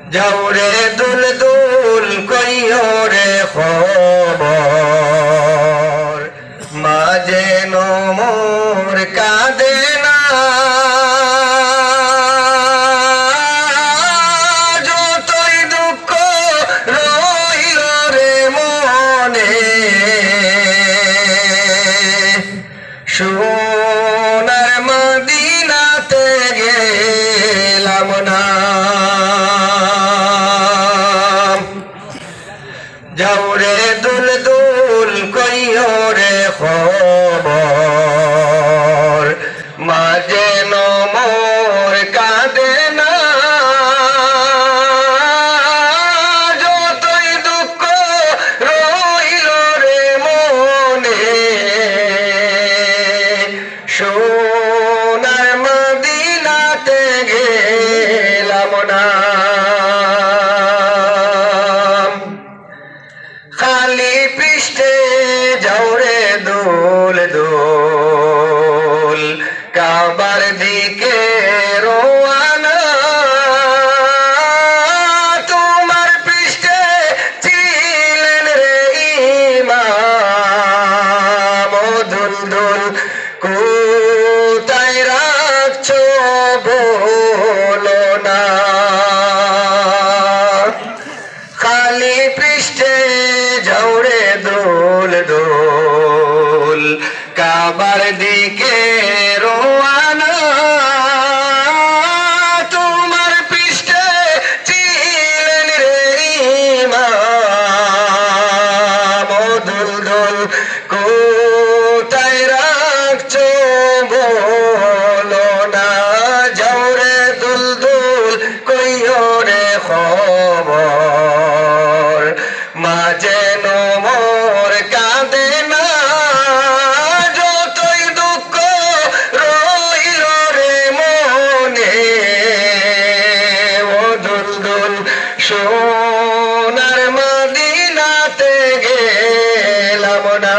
যাওরে দুল দুল কইও রে খবর মাঝে নমর কাঁদে না যতই দুঃখ রইল রে মনে সোনার মদিনাতে গেলাম না যাওরে দুল দুল কইও রে খবর মাঝে নমর কাঁদে না যতই দুঃখ রইল রে মনে সোনার মদিনাতে গেলাম না খালি পৃষ্ঠে যাওরে দোল দোল কাবার দিকে রোয়ানা তোমার পৃষ্ঠে ছিলেন রে ইমাম দুল দুল কোথায় রাখছো বলো না খালি পৃষ্ঠে যাওরে দোল দোল কাবার দিকে রোয়ানা তোমার পৃষ্ঠে ছিলেন রে ইমাম দোল দোল কোথায় রাখছো বলো না যাওরে দুল দুল কইও রে খবর মাঝে নমর কাঁদে না যতই দুঃখ রইল রে মনে ও দুল দুল সোনার মদিনাতে গেলাম না